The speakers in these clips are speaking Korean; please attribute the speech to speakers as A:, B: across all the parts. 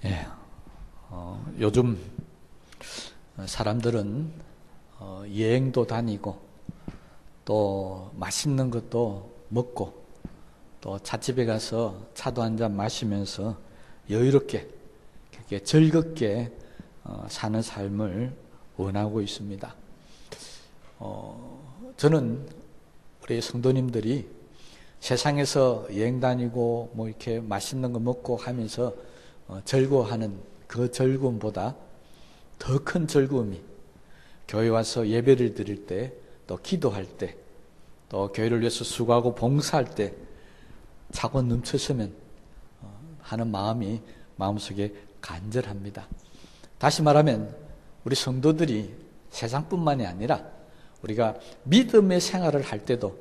A: 예, 요즘 사람들은 여행도 다니고 또 맛있는 것도 먹고 또 찻집에 가서 차도 한잔 마시면서 여유롭게 그렇게 즐겁게 사는 삶을 원하고 있습니다. 저는 우리 성도님들이 세상에서 여행 다니고 뭐 이렇게 맛있는 거 먹고 하면서 즐거워하는 그 즐거움보다 더 큰 즐거움이 교회 와서 예배를 드릴 때, 또 기도할 때, 또 교회를 위해서 수고하고 봉사할 때 차고 넘쳤으면 하는 마음이 마음속에 간절합니다. 다시 말하면 우리 성도들이 세상뿐만이 아니라 우리가 믿음의 생활을 할 때도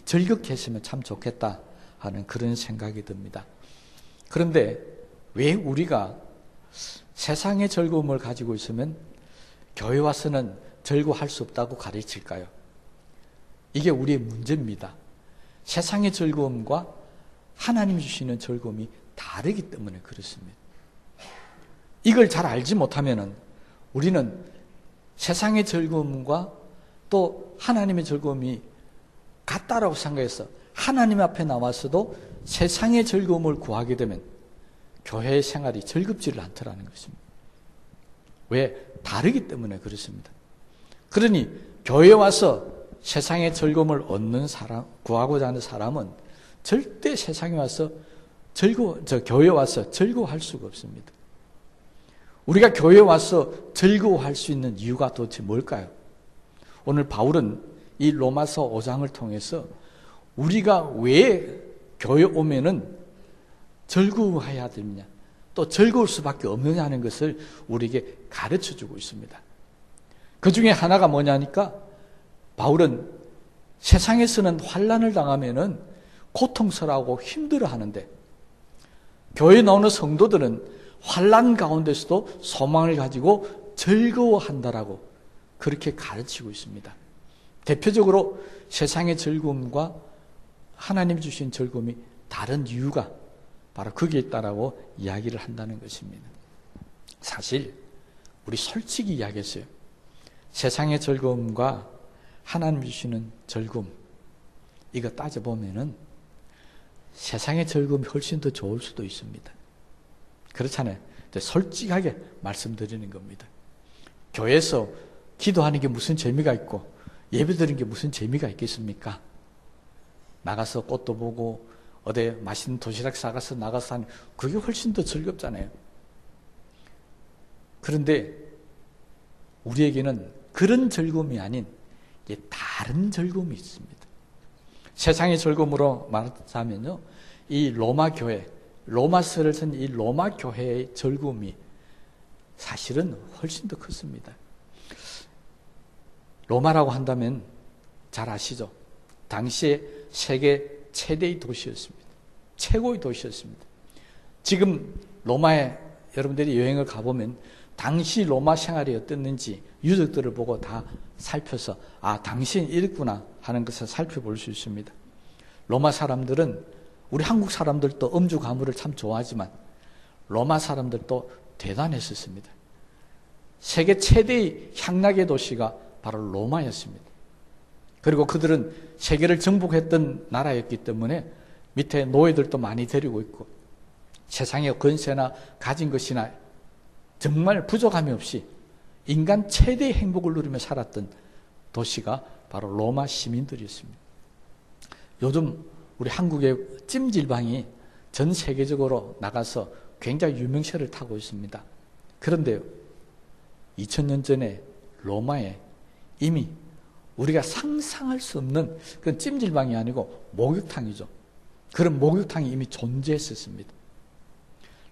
A: 즐겁게 했으면 참 좋겠다 하는 그런 생각이 듭니다. 그런데 왜 우리가 세상의 즐거움을 가지고 있으면 교회 와서는 즐거워할 수 없다고 가르칠까요? 이게 우리의 문제입니다. 세상의 즐거움과 하나님이 주시는 즐거움이 다르기 때문에 그렇습니다. 이걸 잘 알지 못하면 우리는 세상의 즐거움과 또 하나님의 즐거움이 같다라고 생각해서 하나님 앞에 나와서도 세상의 즐거움을 구하게 되면 교회 생활이 즐겁지를 않더라는 것입니다. 왜? 다르기 때문에 그렇습니다. 그러니 교회에 와서 세상의 즐거움을 얻는 사람, 구하고자 하는 사람은 절대 세상에 와서 교회에 와서 즐거워할 수가 없습니다. 우리가 교회에 와서 즐거워할 수 있는 이유가 도대체 뭘까요? 오늘 바울은 이 로마서 5장을 통해서 우리가 왜 교회 오면은 즐거워해야 되느냐, 또 즐거울 수밖에 없느냐 하는 것을 우리에게 가르쳐주고 있습니다. 그 중에 하나가 뭐냐니까 바울은 세상에서는 환난을 당하면은 고통스러워하고 힘들어하는데 교회에 나오는 성도들은 환난 가운데서도 소망을 가지고 즐거워한다라고 그렇게 가르치고 있습니다. 대표적으로 세상의 즐거움과 하나님이 주신 즐거움이 다른 이유가 바로 거기에 있다라고 이야기를 한다는 것입니다. 사실 우리 솔직히 이야기했어요. 세상의 즐거움과 하나님이 주시는 즐거움, 이거 따져보면은 세상의 즐거움이 훨씬 더 좋을 수도 있습니다. 그렇잖아요. 솔직하게 말씀드리는 겁니다. 교회에서 기도하는 게 무슨 재미가 있고 예배 드리는 게 무슨 재미가 있겠습니까? 나가서 꽃도 보고 어디 맛있는 도시락 사가서 나가서 하는 그게 훨씬 더 즐겁잖아요. 그런데 우리에게는 그런 즐거움이 아닌 다른 즐거움이 있습니다. 세상의 즐거움으로 말하자면요, 이 로마 교회, 로마서를 쓴 이 로마 교회의 즐거움이 사실은 훨씬 더 컸습니다. 로마라고 한다면 잘 아시죠? 당시에 세계 최대의 도시였습니다. 최고의 도시였습니다. 지금 로마에 여러분들이 여행을 가보면 당시 로마 생활이 어땠는지 유적들을 보고 다 살펴서 당시엔 이랬구나 하는 것을 살펴볼 수 있습니다. 로마 사람들은 우리 한국 사람들도 음주 가물을 참 좋아하지만 로마 사람들도 대단했었습니다. 세계 최대의 향락의 도시가 바로 로마였습니다. 그리고 그들은 세계를 정복했던 나라였기 때문에 밑에 노예들도 많이 데리고 있고 세상의 권세나 가진 것이나 정말 부족함이 없이 인간 최대의 행복을 누리며 살았던 도시가 바로 로마 시민들이었습니다. 요즘 우리 한국의 찜질방이 전 세계적으로 나가서 굉장히 유명세를 타고 있습니다. 그런데 2000년 전에 로마에 이미 우리가 상상할 수 없는 그런 찜질방이 아니고 목욕탕이죠. 그런 목욕탕이 이미 존재했었습니다.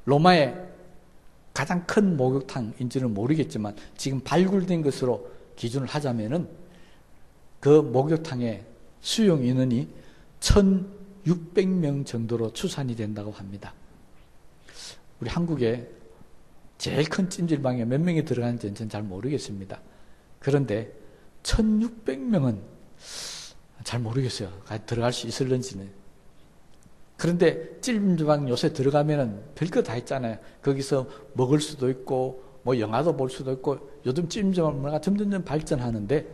A: 로마의 가장 큰 목욕탕인지는 모르겠지만 지금 발굴된 것으로 기준을 하자면은 그 목욕탕의 수용 인원이 1600명 정도로 추산이 된다고 합니다. 우리 한국에 제일 큰 찜질방에 몇 명이 들어가는지는 저는 잘 모르겠습니다. 그런데 1600명은 잘 모르겠어요. 들어갈 수 있을런지는. 그런데 찜질방 요새 들어가면은 별거 다 있잖아요. 거기서 먹을 수도 있고 뭐 영화도 볼 수도 있고 요즘 찜질방가 점점 발전하는데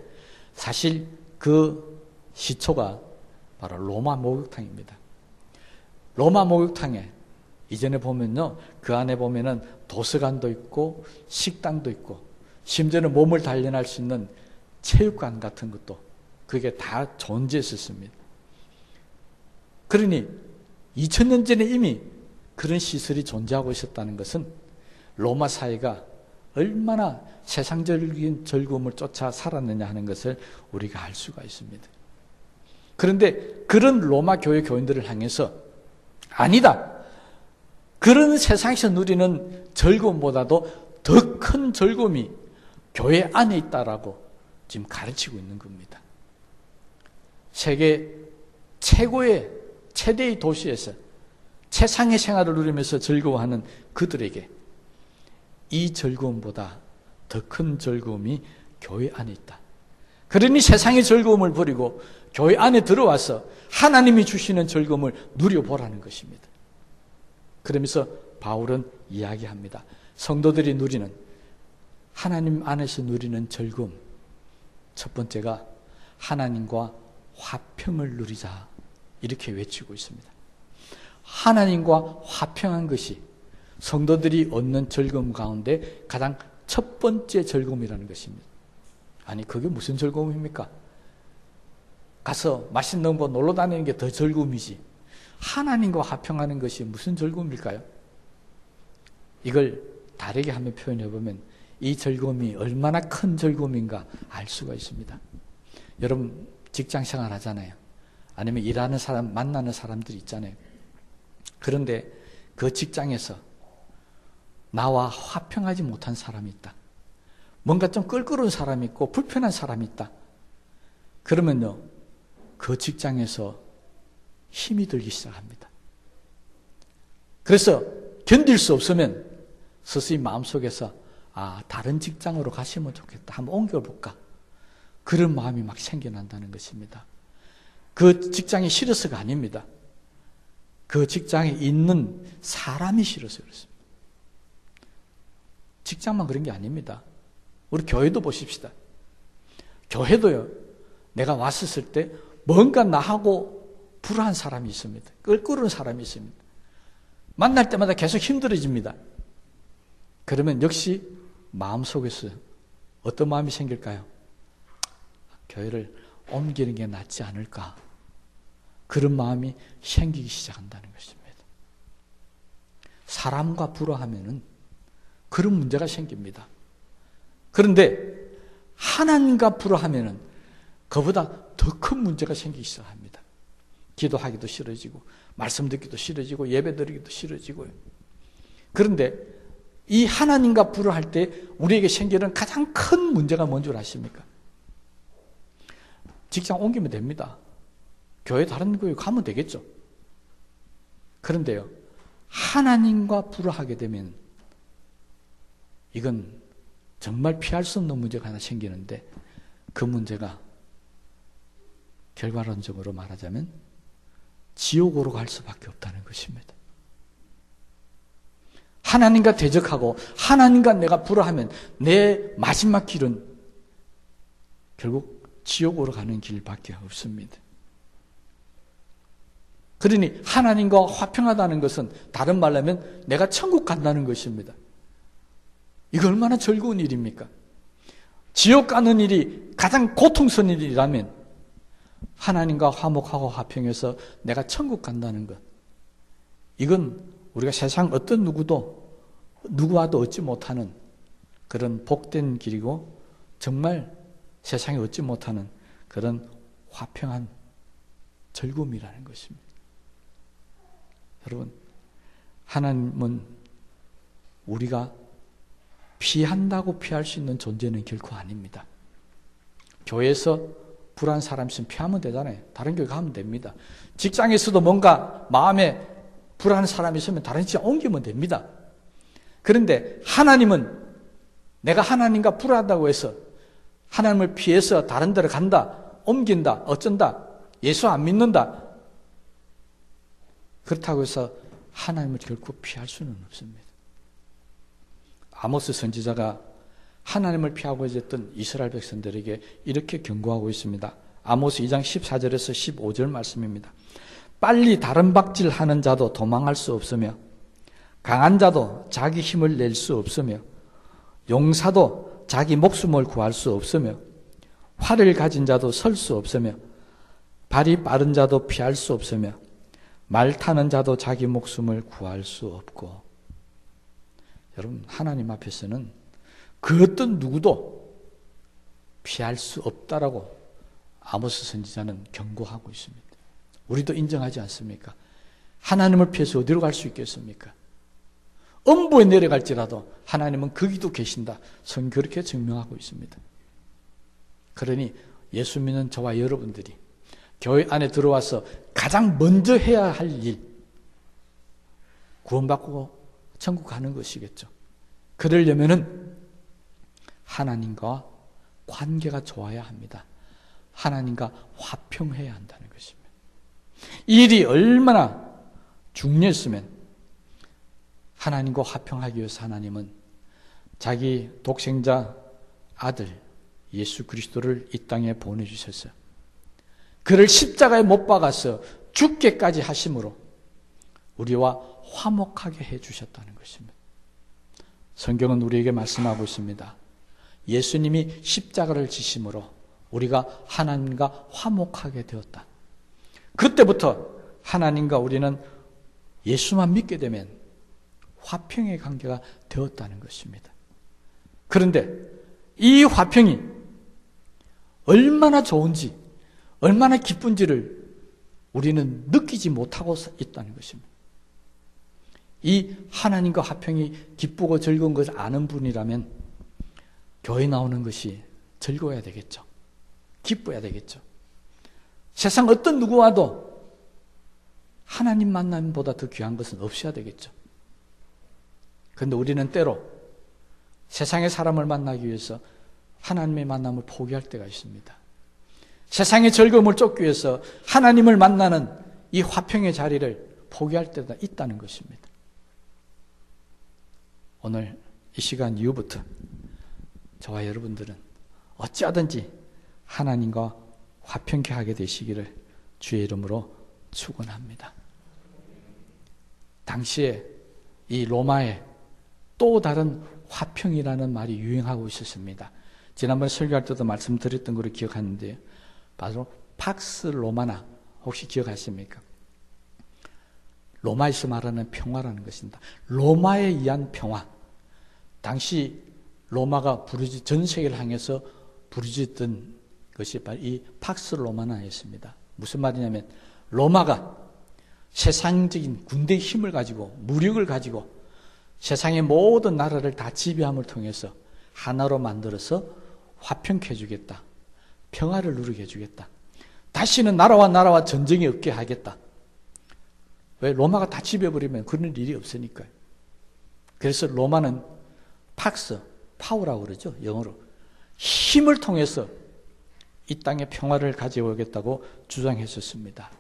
A: 사실 그 시초가 바로 로마 목욕탕입니다. 로마 목욕탕에 이전에 보면요, 그 안에 보면은 도서관도 있고 식당도 있고 심지어는 몸을 단련할 수 있는 체육관 같은 것도 그게 다 존재했었습니다. 그러니 2000년 전에 이미 그런 시설이 존재하고 있었다는 것은 로마 사회가 얼마나 세상적인 즐거움을 쫓아 살았느냐 하는 것을 우리가 알 수가 있습니다. 그런데 그런 로마 교회 교인들을 향해서 아니다, 그런 세상에서 누리는 즐거움보다도 더 큰 즐거움이 교회 안에 있다라고 지금 가르치고 있는 겁니다. 세계 최대의 도시에서 최상의 생활을 누리면서 즐거워하는 그들에게 이 즐거움보다 더 큰 즐거움이 교회 안에 있다. 그러니 세상의 즐거움을 버리고 교회 안에 들어와서 하나님이 주시는 즐거움을 누려보라는 것입니다. 그러면서 바울은 이야기합니다. 성도들이 누리는, 하나님 안에서 누리는 즐거움, 첫 번째가 하나님과 화평을 누리자, 이렇게 외치고 있습니다. 하나님과 화평한 것이 성도들이 얻는 즐거움 가운데 가장 첫 번째 즐거움이라는 것입니다. 아니, 그게 무슨 즐거움입니까? 가서 맛있는 거 놀러 다니는 게 더 즐거움이지, 하나님과 화평하는 것이 무슨 즐거움일까요? 이걸 다르게 한번 표현해 보면 이 즐거움이 얼마나 큰 즐거움인가 알 수가 있습니다. 여러분 직장 생활 하잖아요. 아니면 일하는 사람, 만나는 사람들이 있잖아요. 그런데 그 직장에서 나와 화평하지 못한 사람이 있다. 뭔가 좀 껄끄러운 사람이 있고 불편한 사람이 있다. 그러면요, 그 직장에서 힘이 들기 시작합니다. 그래서 견딜 수 없으면 서서히 마음속에서 다른 직장으로 가시면 좋겠다, 한번 옮겨볼까, 그런 마음이 막 생겨난다는 것입니다. 그 직장이 싫어서가 아닙니다. 그 직장에 있는 사람이 싫어서 그렇습니다. 직장만 그런 게 아닙니다. 우리 교회도 보십시다. 교회도요, 내가 왔었을 때 뭔가 나하고 불안한 사람이 있습니다. 껄끄러운 사람이 있습니다. 만날 때마다 계속 힘들어집니다. 그러면 역시 마음속에서 어떤 마음이 생길까요? 교회를 옮기는 게 낫지 않을까, 그런 마음이 생기기 시작한다는 것입니다. 사람과 불화하면은 그런 문제가 생깁니다. 그런데 하나님과 불화하면은 그보다 더 큰 문제가 생기기 시작합니다. 기도하기도 싫어지고, 말씀 듣기도 싫어지고, 예배 드리기도 싫어지고요. 그런데 이 하나님과 불화할 때 우리에게 생기는 가장 큰 문제가 뭔 줄 아십니까? 직장 옮기면 됩니다. 교회 다른 교회 가면 되겠죠. 그런데요, 하나님과 불화하게 되면 이건 정말 피할 수 없는 문제가 하나 생기는데, 그 문제가 결과론적으로 말하자면 지옥으로 갈 수밖에 없다는 것입니다. 하나님과 대적하고 하나님과 내가 불화하면 내 마지막 길은 결국 지옥으로 가는 길밖에 없습니다. 그러니 하나님과 화평하다는 것은 다른 말로 하면 내가 천국 간다는 것입니다. 이거 얼마나 즐거운 일입니까? 지옥 가는 일이 가장 고통스러운 일이라면 하나님과 화목하고 화평해서 내가 천국 간다는 것, 이건 우리가 세상 어떤 누구와도 얻지 못하는 그런 복된 길이고, 정말 세상에 얻지 못하는 그런 화평한 즐거움이라는 것입니다. 여러분, 하나님은 우리가 피한다고 피할 수 있는 존재는 결코 아닙니다. 교회에서 불안한 사람 있으면 피하면 되잖아요. 다른 교회 가면 됩니다. 직장에서도 뭔가 마음에 불안한 사람이 있으면 다른 직장 옮기면 됩니다. 그런데 하나님은 내가 하나님과 불안하다고 해서 하나님을 피해서 다른 데로 간다, 옮긴다, 어쩐다, 예수 안 믿는다, 그렇다고 해서 하나님을 결코 피할 수는 없습니다. 아모스 선지자가 하나님을 피하고 있었던 이스라엘 백성들에게 이렇게 경고하고 있습니다. 아모스 2장 14절에서 15절 말씀입니다. 빨리 다른 박질하는 자도 도망할 수 없으며 강한 자도 자기 힘을 낼 수 없으며 용사도 자기 목숨을 구할 수 없으며 활을 가진 자도 설 수 없으며 발이 빠른 자도 피할 수 없으며 말 타는 자도 자기 목숨을 구할 수 없고. 여러분, 하나님 앞에서는 그 어떤 누구도 피할 수 없다라고 아모스 선지자는 경고하고 있습니다. 우리도 인정하지 않습니까? 하나님을 피해서 어디로 갈 수 있겠습니까? 음부에 내려갈지라도 하나님은 거기도 계신다. 성경 그렇게 증명하고 있습니다. 그러니 예수 믿는 저와 여러분들이 교회 안에 들어와서 가장 먼저 해야 할 일, 구원받고 천국 가는 것이겠죠. 그러려면은 하나님과 관계가 좋아야 합니다. 하나님과 화평해야 한다는 것입니다. 이 일이 얼마나 중요했으면 하나님과 화평하기 위해서 하나님은 자기 독생자 아들 예수 그리스도를 이 땅에 보내주셨어요. 그를 십자가에 못 박아서 죽게까지 하심으로 우리와 화목하게 해주셨다는 것입니다. 성경은 우리에게 말씀하고 있습니다. 예수님이 십자가를 지심으로 우리가 하나님과 화목하게 되었다. 그때부터 하나님과 우리는 예수만 믿게 되면 화평의 관계가 되었다는 것입니다. 그런데 이 화평이 얼마나 좋은지, 얼마나 기쁜지를 우리는 느끼지 못하고 있다는 것입니다. 이 하나님과 화평이 기쁘고 즐거운 것을 아는 분이라면 교회 나오는 것이 즐거워야 되겠죠. 기뻐야 되겠죠. 세상 어떤 누구와도 하나님 만남보다 더 귀한 것은 없어야 되겠죠. 그런데 우리는 때로 세상의 사람을 만나기 위해서 하나님의 만남을 포기할 때가 있습니다. 세상의 즐거움을 쫓기 위해서 하나님을 만나는 이 화평의 자리를 포기할 때가 있다는 것입니다. 오늘 이 시간 이후부터 저와 여러분들은 어찌하든지 하나님과 화평케 하게 되시기를 주의 이름으로 축원합니다. 당시에 이 로마에 또 다른 화평이라는 말이 유행하고 있었습니다. 지난번에 설교할 때도 말씀드렸던 걸로 기억하는데요. 바로 팍스 로마나 혹시 기억하십니까? 로마에서 말하는 평화라는 것입니다. 로마에 의한 평화. 당시 로마가 전 세계를 향해서 부르짖던 것이 바로 이 팍스 로마나였습니다. 무슨 말이냐면 로마가 세상적인 군대의 힘을 가지고 무력을 가지고 세상의 모든 나라를 다 지배함을 통해서 하나로 만들어서 화평케 해주겠다. 평화를 누리게 해주겠다. 다시는 나라와 전쟁이 없게 하겠다. 왜? 로마가 다 지배해버리면 그런 일이 없으니까요. 그래서 로마는 팍스, 파워라고 그러죠. 영어로. 힘을 통해서 이 땅에 평화를 가져오겠다고 주장했었습니다.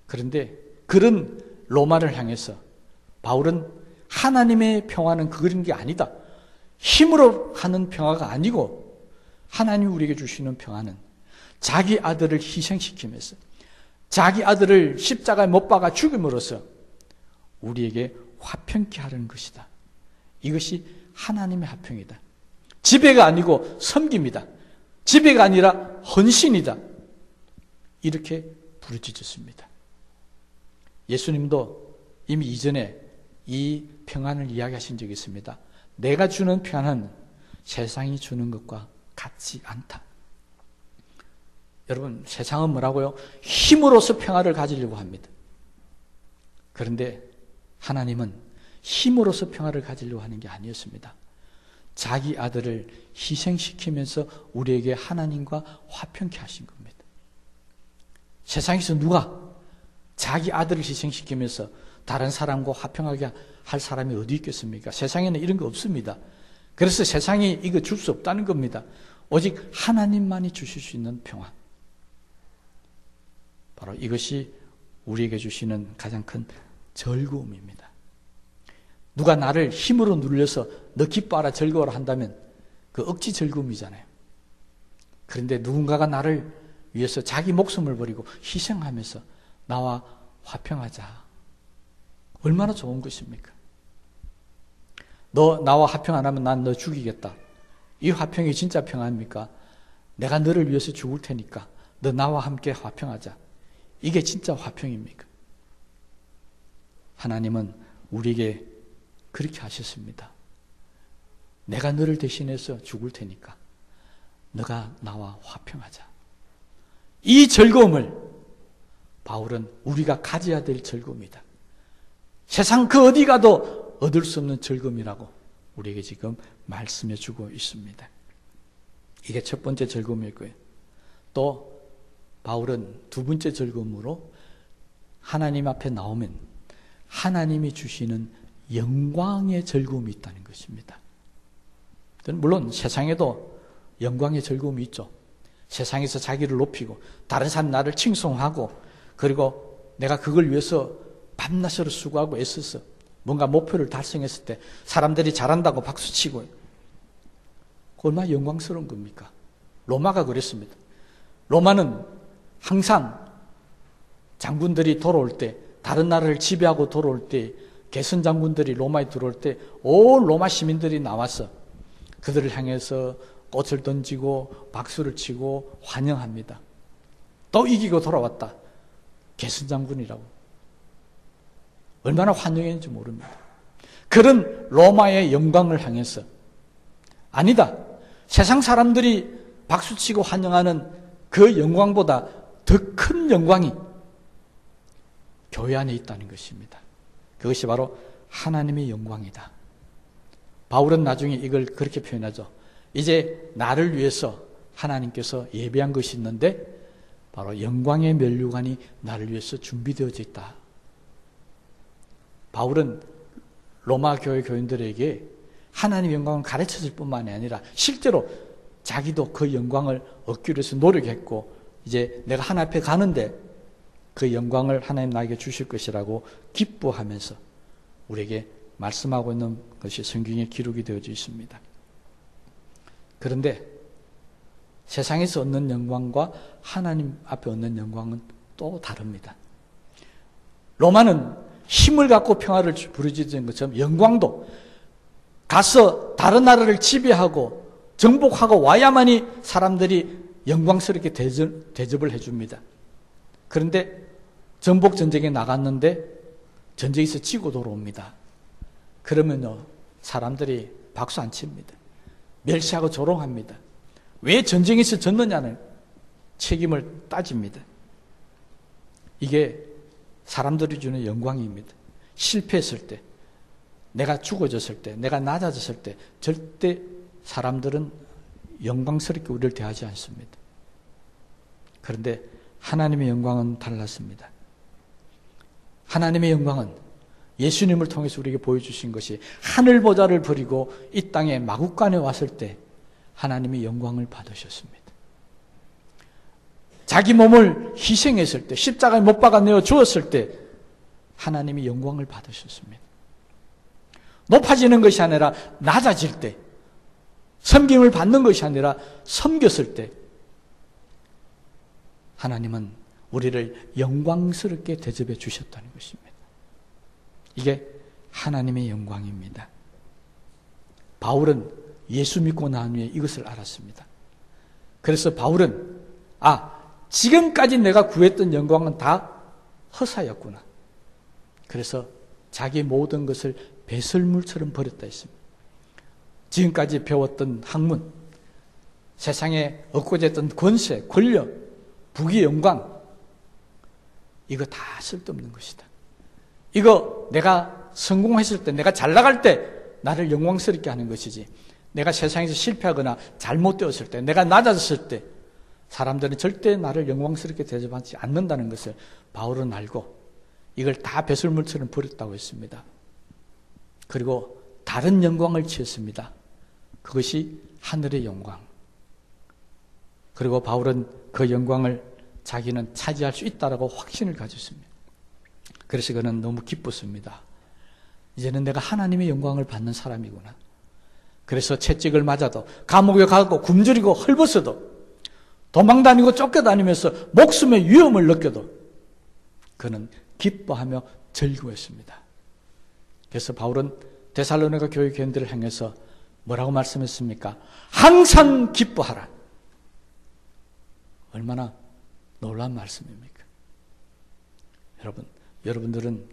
A: 그런데 그런 로마를 향해서 바울은 하나님의 평화는 그런 게 아니다. 힘으로 하는 평화가 아니고 하나님이 우리에게 주시는 평화는 자기 아들을 희생시키면서 자기 아들을 십자가에 못 박아 죽임으로써 우리에게 화평케 하려는 것이다. 이것이 하나님의 화평이다. 지배가 아니고 섬깁니다. 지배가 아니라 헌신이다. 이렇게 부르짖었습니다. 예수님도 이미 이전에 이 평안을 이야기하신 적이 있습니다. 내가 주는 평안은 세상이 주는 것과 같지 않다. 여러분, 세상은 뭐라고요? 힘으로서 평화를 가지려고 합니다. 그런데 하나님은 힘으로서 평화를 가지려고 하는 게 아니었습니다. 자기 아들을 희생시키면서 우리에게 하나님과 화평케 하신 겁니다. 세상에서 누가 자기 아들을 희생시키면서 다른 사람과 화평하게 할 사람이 어디 있겠습니까? 세상에는 이런 거 없습니다. 그래서 세상이 이거 줄 수 없다는 겁니다. 오직 하나님만이 주실 수 있는 평화. 바로 이것이 우리에게 주시는 가장 큰 즐거움입니다. 누가 나를 힘으로 눌려서 너 기뻐하라 즐거워라 한다면 그 억지 즐거움이잖아요. 그런데 누군가가 나를 위해서 자기 목숨을 버리고 희생하면서 나와 화평하자. 얼마나 좋은 것입니까? 너 나와 화평 안 하면 난 너 죽이겠다. 이 화평이 진짜 평화입니까? 내가 너를 위해서 죽을 테니까 너 나와 함께 화평하자. 이게 진짜 화평입니까? 하나님은 우리에게 그렇게 하셨습니다. 내가 너를 대신해서 죽을 테니까 너가 나와 화평하자. 이 즐거움을 바울은 우리가 가져야 될 즐거움이다. 세상 그 어디 가도 얻을 수 없는 즐거움이라고 우리에게 지금 말씀해 주고 있습니다. 이게 첫 번째 즐거움일 거예요. 또 바울은 두 번째 즐거움으로 하나님 앞에 나오면 하나님이 주시는 영광의 즐거움이 있다는 것입니다. 물론 세상에도 영광의 즐거움이 있죠. 세상에서 자기를 높이고 다른 사람 나를 칭송하고 그리고 내가 그걸 위해서 밤낮으로 수고하고 애써서 뭔가 목표를 달성했을 때 사람들이 잘한다고 박수치고 얼마나 영광스러운 겁니까? 로마가 그랬습니다. 로마는 항상 장군들이 돌아올 때 다른 나라를 지배하고 돌아올 때 개선 장군들이 로마에 들어올 때 온 로마 시민들이 나와서 그들을 향해서 꽃을 던지고 박수를 치고 환영합니다. 또 이기고 돌아왔다. 개선 장군이라고. 얼마나 환영했는지 모릅니다. 그런 로마의 영광을 향해서 아니다. 세상 사람들이 박수치고 환영하는 그 영광보다 더 큰 영광이 교회 안에 있다는 것입니다. 그것이 바로 하나님의 영광이다. 바울은 나중에 이걸 그렇게 표현하죠. 이제 나를 위해서 하나님께서 예배한 것이 있는데 바로 영광의 면류관이 나를 위해서 준비되어져 있다. 바울은 로마 교회 교인들에게 하나님의 영광을 가르쳐줄 뿐만이 아니라 실제로 자기도 그 영광을 얻기 위해서 노력했고 이제 내가 하나님 앞에 가는데 그 영광을 하나님 나에게 주실 것이라고 기뻐하면서 우리에게 말씀하고 있는 것이 성경에 기록이 되어져 있습니다. 그런데 세상에서 얻는 영광과 하나님 앞에 얻는 영광은 또 다릅니다. 로마는 힘을 갖고 평화를 부르짖는 것처럼 영광도 가서 다른 나라를 지배하고 정복하고 와야만이 사람들이 영광스럽게 대접을 해줍니다. 그런데 정복 전쟁에 나갔는데 전쟁에서 지고 돌아옵니다. 그러면요 사람들이 박수 안 칩니다. 멸시하고 조롱합니다. 왜 전쟁에서 졌느냐는 책임을 따집니다. 이게 사람들이 주는 영광입니다. 실패했을 때, 내가 죽어졌을 때, 내가 낮아졌을 때 절대 사람들은 영광스럽게 우리를 대하지 않습니다. 그런데 하나님의 영광은 달랐습니다. 하나님의 영광은 예수님을 통해서 우리에게 보여주신 것이 하늘 보좌를 버리고 이 땅에 마국간에 왔을 때 하나님의 영광을 받으셨습니다. 자기 몸을 희생했을 때, 십자가에 못 박아 내어 주었을 때 하나님의 영광을 받으셨습니다. 높아지는 것이 아니라 낮아질 때, 섬김을 받는 것이 아니라 섬겼을 때 하나님은 우리를 영광스럽게 대접해 주셨다는 것입니다. 이게 하나님의 영광입니다. 바울은 예수 믿고 난 후에 이것을 알았습니다. 그래서 바울은 지금까지 내가 구했던 영광은 다 허사였구나. 그래서 자기 모든 것을 배설물처럼 버렸다 했습니다. 지금까지 배웠던 학문, 세상에 얻고자 했던 권세, 권력, 부귀, 영광, 이거 다 쓸데없는 것이다. 이거 내가 성공했을 때, 내가 잘 나갈 때 나를 영광스럽게 하는 것이지, 내가 세상에서 실패하거나 잘못되었을 때, 내가 낮아졌을 때 사람들은 절대 나를 영광스럽게 대접하지 않는다는 것을 바울은 알고 이걸 다 배설물처럼 버렸다고 했습니다. 그리고 다른 영광을 취했습니다. 그것이 하늘의 영광. 그리고 바울은 그 영광을 자기는 차지할 수 있다라고 확신을 가졌습니다. 그래서 그는 너무 기뻤습니다. 이제는 내가 하나님의 영광을 받는 사람이구나. 그래서 채찍을 맞아도, 감옥에 가고 굶주리고 헐벗어도, 도망다니고 쫓겨다니면서 목숨의 위험을 느껴도 그는 기뻐하며 즐거워했습니다. 그래서 바울은 데살로니가 교회 교인들을 향해서 뭐라고 말씀했습니까? 항상 기뻐하라. 얼마나 놀라운 말씀입니까? 여러분들은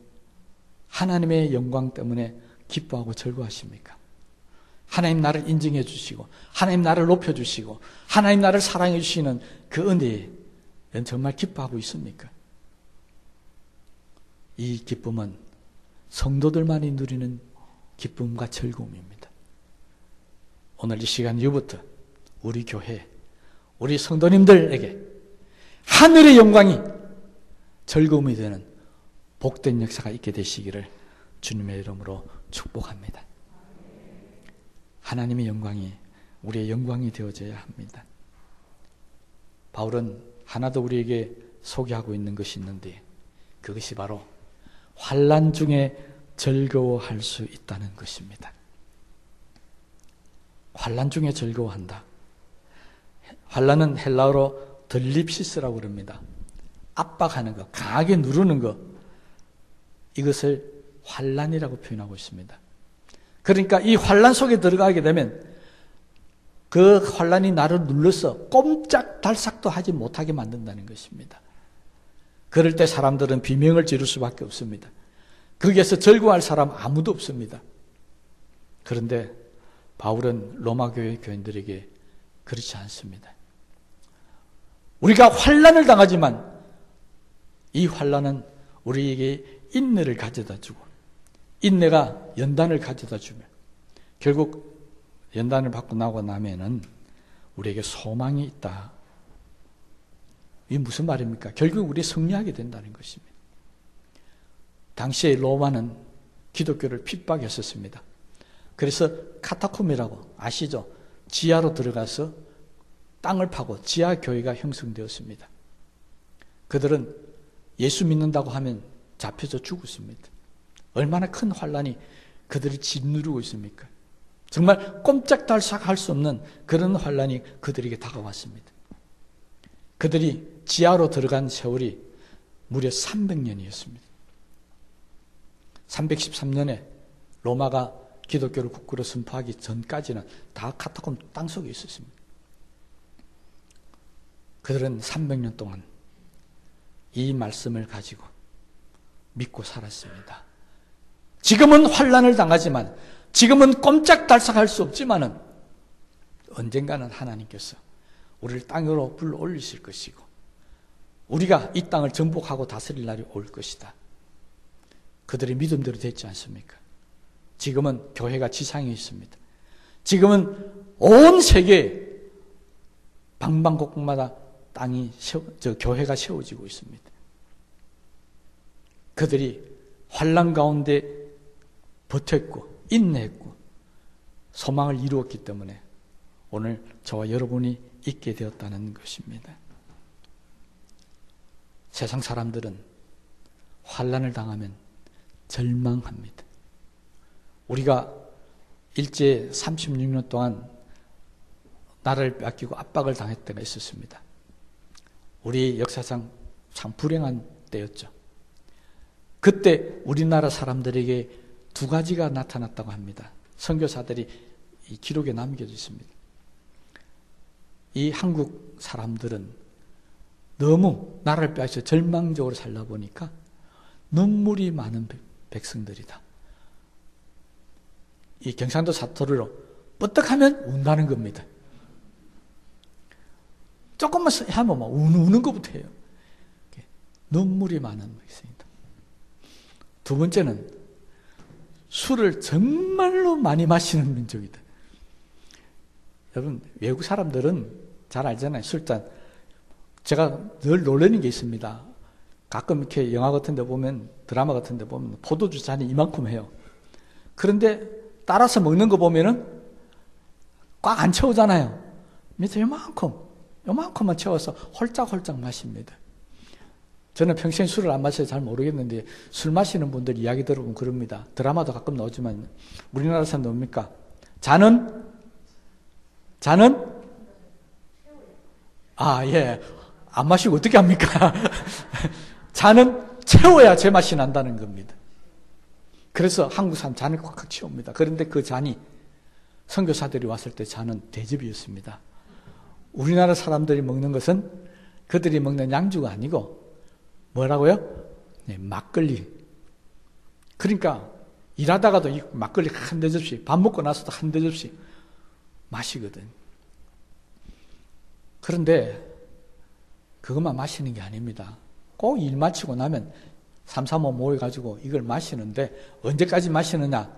A: 하나님의 영광 때문에 기뻐하고 즐거워하십니까? 하나님 나를 인정해 주시고, 하나님 나를 높여 주시고, 하나님 나를 사랑해 주시는 그 은혜에 정말 기뻐하고 있습니까? 이 기쁨은 성도들만이 누리는 기쁨과 즐거움입니다. 오늘 이 시간 이후부터 우리 교회, 우리 성도님들에게 하늘의 영광이 즐거움이 되는 복된 역사가 있게 되시기를 주님의 이름으로 축복합니다. 하나님의 영광이 우리의 영광이 되어져야 합니다. 바울은 하나 더 우리에게 소개하고 있는 것이 있는데, 그것이 바로 환난 중에 즐거워할 수 있다는 것입니다. 환난 중에 즐거워한다. 환난은 헬라어로 들립시스라고 그럽니다. 압박하는 것, 강하게 누르는 것, 이것을 환난이라고 표현하고 있습니다. 그러니까 이 환난 속에 들어가게 되면 그 환난이 나를 눌러서 꼼짝달싹도 하지 못하게 만든다는 것입니다. 그럴 때 사람들은 비명을 지를 수밖에 없습니다. 거기에서 즐거워할 사람 아무도 없습니다. 그런데 바울은 로마 교회 교인들에게 그렇지 않습니다. 우리가 환난을 당하지만 이 환난은 우리에게 인내를 가져다 주고, 인내가 연단을 가져다 주며, 결국 연단을 받고 나고 나면은 우리에게 소망이 있다. 이게 무슨 말입니까? 결국 우리 승리하게 된다는 것입니다. 당시에 로마는 기독교를 핍박했었습니다. 그래서 카타콤이라고 아시죠? 지하로 들어가서 땅을 파고 지하 교회가 형성되었습니다. 그들은 예수 믿는다고 하면 잡혀서 죽었습니다. 얼마나 큰 환난이 그들을 짓누르고 있습니까? 정말 꼼짝달싹 할 수 없는 그런 환난이 그들에게 다가왔습니다. 그들이 지하로 들어간 세월이 무려 300년이었습니다. 313년에 로마가 기독교를 국교로 선포하기 전까지는 다 카타콤 땅속에 있었습니다. 그들은 300년 동안 이 말씀을 가지고 믿고 살았습니다. 지금은 환난을 당하지만, 지금은 꼼짝달싹할 수 없지만은 언젠가는 하나님께서 우리를 땅으로 불러 올리실 것이고, 우리가 이 땅을 정복하고 다스릴 날이 올 것이다. 그들의 믿음대로 됐지 않습니까? 지금은 교회가 지상에 있습니다. 지금은 온 세계 방방곡곡마다 교회가 세워지고 있습니다. 그들이 환난 가운데 버텼고 인내했고 소망을 이루었기 때문에 오늘 저와 여러분이 있게 되었다는 것입니다. 세상 사람들은 환난을 당하면 절망합니다. 우리가 일제 36년 동안 나라를 뺏기고 압박을 당할 때가 있었습니다. 우리 역사상 참 불행한 때였죠. 그때 우리나라 사람들에게 두 가지가 나타났다고 합니다. 선교사들이 이 기록에 남겨져 있습니다. 이 한국 사람들은 너무 나라를 빼앗겨 절망적으로 살다 보니까 눈물이 많은 백성들이다. 이 경상도 사투리로 뻗떡하면 운다는 겁니다. 조금만 하면 막 우는 것부터 해요. 눈물이 많은 백성이다. 두 번째는 술을 정말로 많이 마시는 민족이다. 여러분, 외국 사람들은 잘 알잖아요. 술잔. 제가 늘 놀라는 게 있습니다. 가끔 이렇게 영화 같은 데 보면, 드라마 같은 데 보면 포도주 잔이 이만큼 해요. 그런데 따라서 먹는 거 보면은 꽉 안 채우잖아요. 밑에 요만큼만 채워서 홀짝홀짝 마십니다. 저는 평생 술을 안 마셔서 잘 모르겠는데 술 마시는 분들 이야기 들어보면 그럽니다. 드라마도 가끔 나오지만 우리나라에서 뭡니까? 자는 예. 안 마시고 어떻게 합니까? 잔은 채워야 제맛이 난다는 겁니다. 그래서 한국 사람 잔을 꽉꽉 채웁니다. 그런데 그 잔이 선교사들이 왔을 때 잔은 대접이었습니다. 우리나라 사람들이 먹는 것은 그들이 먹는 양주가 아니고 뭐라고요? 네, 막걸리. 그러니까 일하다가도 이 막걸리 한 대접씩, 밥 먹고 나서도 한 대접씩 마시거든. 그런데 그것만 마시는 게 아닙니다. 꼭 일 마치고 나면 3, 4, 5 모여가지고 이걸 마시는데 언제까지 마시느냐?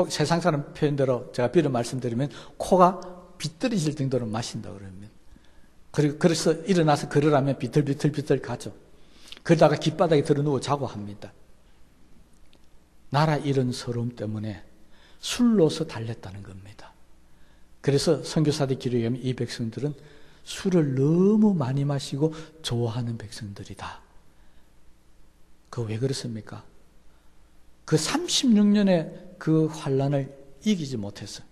A: 세상 사람 표현대로 제가 비로 말씀드리면 코가 비뚤어질 정도로 마신다 그러면. 그래서 일어나서 걸으라면 비틀비틀 가죠. 그러다가 깃바닥에 들어누워 자고 합니다. 나라 잃은 서러움 때문에 술로서 달랬다는 겁니다. 그래서 선교사들 기록에 보면 이 백성들은 술을 너무 많이 마시고 좋아하는 백성들이다. 그 왜 그렇습니까? 그 36년의 그 환란을 이기지 못해서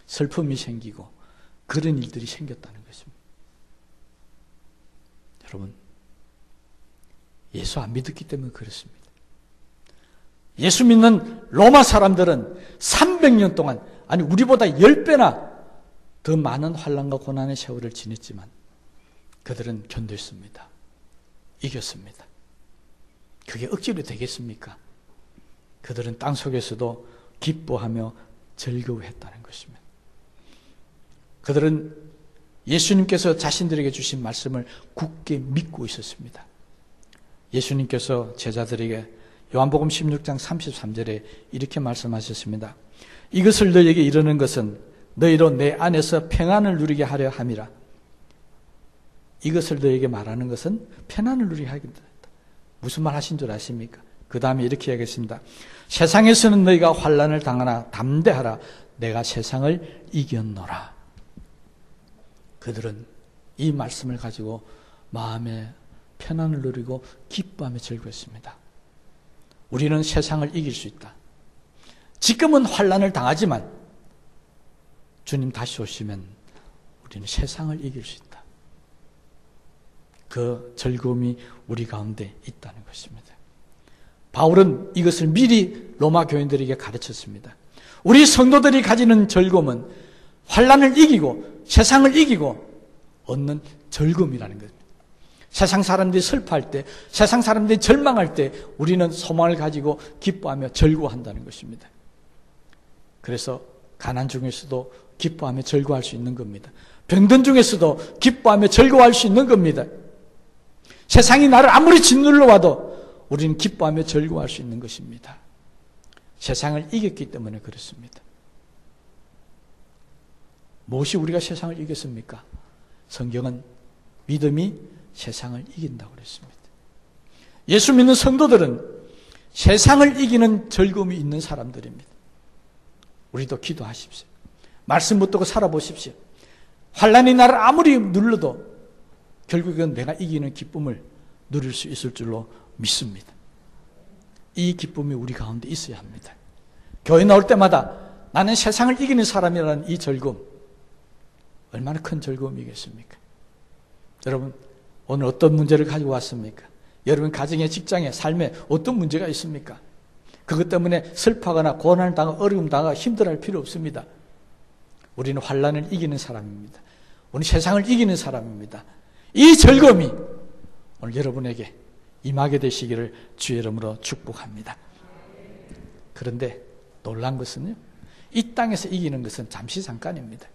A: 슬픔이 생기고 그런 일들이 생겼다는 것입니다. 여러분, 예수 안 믿었기 때문에 그렇습니다. 예수 믿는 로마 사람들은 300년 동안, 아니 우리보다 10배나 더 많은 환난과 고난의 세월을 지냈지만 그들은 견뎠습니다. 이겼습니다. 그게 억지로 되겠습니까? 그들은 땅속에서도 기뻐하며 즐거워했다는 것입니다. 그들은 예수님께서 자신들에게 주신 말씀을 굳게 믿고 있었습니다. 예수님께서 제자들에게 요한복음 16장 33절에 이렇게 말씀하셨습니다. 이것을 너희에게 이르는 것은 너희로 내 안에서 평안을 누리게 하려 함이라. 이것을 너희에게 말하는 것은 평안을 누리게 하겠다. 무슨 말 하신 줄 아십니까? 그 다음에 이렇게 하겠습니다. 세상에서는 너희가 환난을 당하나 담대하라. 내가 세상을 이겼노라. 그들은 이 말씀을 가지고 마음에 편안을 누리고 기뻐하며 즐거웠습니다. 우리는 세상을 이길 수 있다. 지금은 환난을 당하지만 주님 다시 오시면 우리는 세상을 이길 수 있다. 그 즐거움이 우리 가운데 있다는 것입니다. 바울은 이것을 미리 로마 교인들에게 가르쳤습니다. 우리 성도들이 가지는 즐거움은 환난을 이기고 세상을 이기고 얻는 즐거움이라는 것입니다. 세상 사람들이 슬퍼할 때, 세상 사람들이 절망할 때 우리는 소망을 가지고 기뻐하며 즐거워한다는 것입니다. 그래서 가난 중에서도 기뻐하며 즐거워할 수 있는 겁니다. 병든 중에서도 기뻐하며 즐거워할 수 있는 겁니다. 세상이 나를 아무리 짓눌러 와도 우리는 기뻐하며 즐거워할 수 있는 것입니다. 세상을 이겼기 때문에 그렇습니다. 무엇이 우리가 세상을 이겼습니까? 성경은 믿음이 세상을 이긴다고 그랬습니다. 예수 믿는 성도들은 세상을 이기는 즐거움이 있는 사람들입니다. 우리도 기도하십시오. 말씀 붙들고 살아보십시오. 환난이 나를 아무리 눌러도 결국은 내가 이기는 기쁨을 누릴 수 있을 줄로 믿습니다. 이 기쁨이 우리 가운데 있어야 합니다. 교회 나올 때마다 나는 세상을 이기는 사람이라는 이 즐거움, 얼마나 큰 즐거움이겠습니까? 여러분, 오늘 어떤 문제를 가지고 왔습니까? 여러분 가정에, 직장에, 삶에 어떤 문제가 있습니까? 그것 때문에 슬퍼하거나 고난을 당하고 어려움 당하고 힘들어할 필요 없습니다. 우리는 환난을 이기는 사람입니다. 우리는 세상을 이기는 사람입니다. 이 즐거움이 오늘 여러분에게 임하게 되시기를 주의 이름으로 축복합니다. 그런데 놀란 것은요, 이 땅에서 이기는 것은 잠시 잠깐입니다.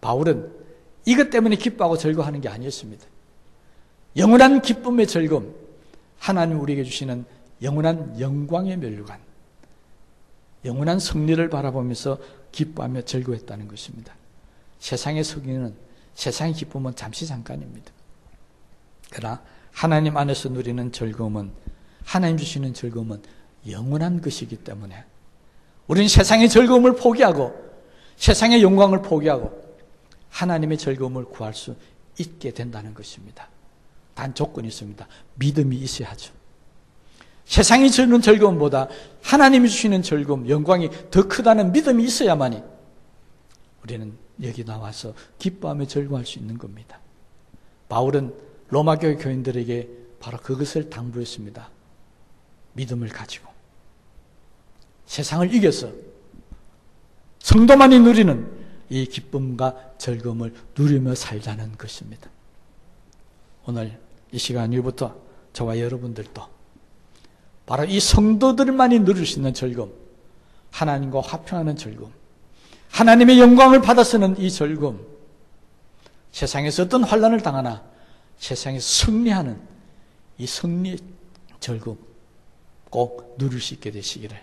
A: 바울은 이것 때문에 기뻐하고 즐거워하는 게 아니었습니다. 영원한 기쁨의 즐거움, 하나님 우리에게 주시는 영원한 영광의 면류관, 영원한 승리를 바라보면서 기뻐하며 즐거워했다는 것입니다. 세상의 승리는, 세상의 기쁨은 잠시 잠깐입니다. 그러나 하나님 안에서 누리는 즐거움은, 하나님 주시는 즐거움은 영원한 것이기 때문에 우리는 세상의 즐거움을 포기하고 세상의 영광을 포기하고 하나님의 즐거움을 구할 수 있게 된다는 것입니다. 단 조건이 있습니다. 믿음이 있어야 하죠. 세상이 주는 즐거움보다 하나님이 주시는 즐거움, 영광이 더 크다는 믿음이 있어야만이 우리는 여기 나와서 기뻐하며 즐거워할 수 있는 겁니다. 바울은 로마 교회 교인들에게 바로 그것을 당부했습니다. 믿음을 가지고 세상을 이겨서 성도만이 누리는 이 기쁨과 즐거움을 누리며 살자는 것입니다. 오늘 이 시간 이후부터 저와 여러분들도 바로 이 성도들만이 누릴 수 있는 즐거움, 하나님과 화평하는 즐거움, 하나님의 영광을 받아서는 이 즐거움, 세상에서 어떤 환난을 당하나 세상에서 승리하는 이 승리의 즐거움 꼭 누릴 수 있게 되시기를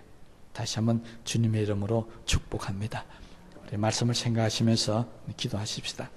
A: 다시 한번 주님의 이름으로 축복합니다. 우리 말씀을 생각하시면서 기도하십시다.